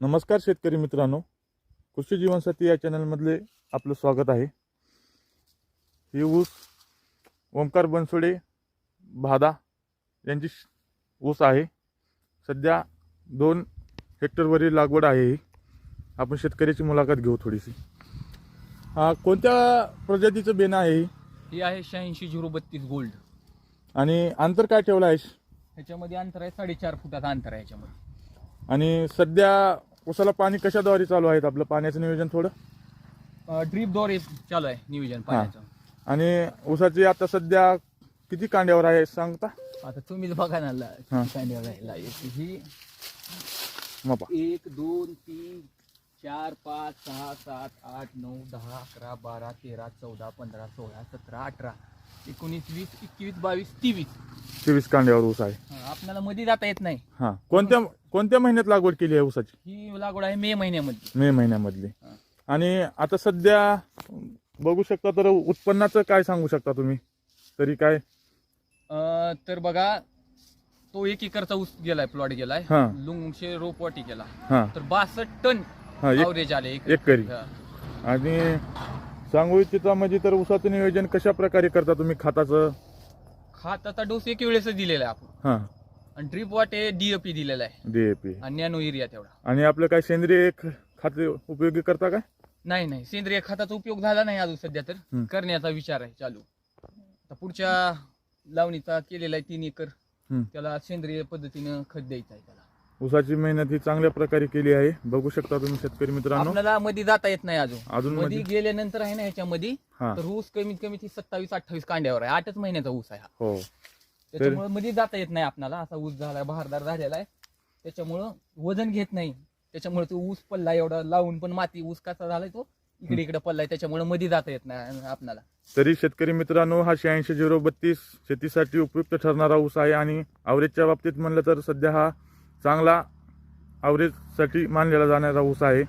नमस्कार शेतकरी मित्रांनो, कृषी जीवनसाथी या चॅनलमधले आपलं स्वागत आहे। ही ऊस ओमकार बनसोडे भादा यांची ऊस आहे। सध्या 2 हेक्टरवरील लागवड आहे। ही आपण शेतकऱ्याची मुलाखत घेऊ थोडीशी। हा कोणत्या प्रजातीचं बेन आहे? ही आहे 86-032 गोल्ड आणि अंतर काय ठेवलं आहे? ह्याच्यामध्ये अंतर आहे 4.5 फुटाचं अंतर आहे ह्याच्यामध्ये। आणि सध्या ऊसाला पाणी कशाद्वारे चालू आहे? आपलं पाण्याचं नियोजन थोडं ड्रीपद्वारे चालू आहे नियोजन पाण्याचं। आणि ऊसाची आता सध्या किती कांड्यावर आहे सांगता? आता तुम्हीच बघा ना हा. कांड्यावर आहे ही मापा 1 2 3 4 5 6 7 8 9 10 11 12 13 14 15 16 17 18 19 20 21 22 23 23 कांड्यावर ऊस आहे। आपल्याला मध्ये जाता येत नाही। हा कोणत्या महिन्यात लागवड केली आहे ऊसाची? ही लागवड आहे मे महिन्यामध्ये। मे महिन्यामधली। हा. आणि आता सध्या बघू शकता तर उत्पन्नाचं काय सांगू शकता तुम्ही तरी काय? तर बघा तो 1 एकरचा ऊस गेलाय, प्लॉट गेलाय हा. लुंगशे रोपवाटी केला हा तर 62 टन हा ॲव्हरेज आले एकरी। हा. आणि सांगू इच्छिता म्हणजे तर ऊसाचं नियोजन कशा प्रकारे करता तुम्ही? खताचं खताचा डोस 1 वेळेस दिलेला आहे आपण, हा आणि ड्रीप वाटे DAP दिलेला आहे DAP आणि नॅनो एरिया तेवढा। आणि आपलं काय सेंद्रिय खत उपयोगी करता काय? नाही सेंद्रिय खताचा उपयोग झाला नाही अजून सध्या, तर करण्याचा विचार आहे चालू। आता पुढच्या लावणीचा केलेला आहे 3 एकर, त्याला सेंद्रिय पद्धतीनं खत द्यायचं आहे त्याला। ऊसाची मेहनत ही चांगल्या प्रकारे केली आहे, बघू शकता तुम्ही शेतकरी मित्रांनो। आपल्याला मध्ये जाता येत नाही अजून अजून मध्ये गेल्यानंतर आहे ना ह्याच्यामध्ये हा. तर ऊस कमीत कमी 27-28 कांड्यावर आहे। 8च महिन्याचा ऊस आहे हा। हो त्याच्यामुळे मध्ये जाता येत नाही आपल्याला। असा ऊस झालाय, बहारदार झालेला आहे, त्याच्यामुळं वजन घेत नाही। त्याच्यामुळे तो ऊस पल्ला एवढा लावून पण माती ऊस कसा झालाय तो इकडे पल्लाय, त्याच्यामुळे मध्ये जाता येत नाही आपल्याला। तरी शेतकरी मित्रांनो, हा 86-032 शेतीसाठी उपयुक्त ठरणारा ऊस आहे। आणि ॲव्हरेजच्या बाबतीत म्हणलं तर सध्या हा चांगला ॲव्हरेजसाठी मानलेला जाणारा ऊस आहे।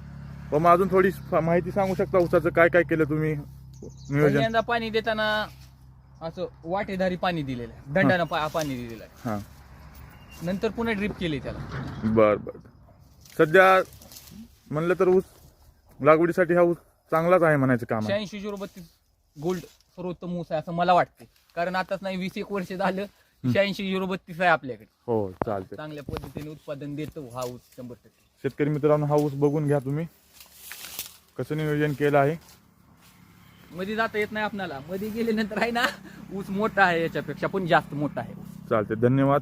पण मग अजून थोडी माहिती सांगू शकता ऊसाचं काय काय केलं तुम्ही नियोजन? पहिल्यांदा पाणी देताना असं वाटेधारी पाणी दिलेलं आहे, दंडानं पाणी दिलेलं आहे। हा नंतर पुन्हा ड्रिप केली त्याला। बर सध्या म्हणलं तर ऊस लागवडीसाठी हा ऊस चांगलाच आहे म्हणायचं काम आहे। 86-032 गोल्ड सर्वोत्तम ऊस आहे असं मला वाटते, कारण आताच नाही 20-1 वर्ष झालं 86-032 आहे आपल्याकडे। हो चालते। चांगल्या पद्धतीने उत्पादन देतो हा ऊस 100%। शेतकरी मित्रांनो, हा ऊस बघून घ्या तुम्ही कसं नियोजन केलं आहे। मध्ये जाता येत नाही आपल्याला, मध्ये गेल्यानंतर आहे ना ऊस मोठा आहे, याच्यापेक्षा पण जास्त मोठा आहे। चालते, धन्यवाद।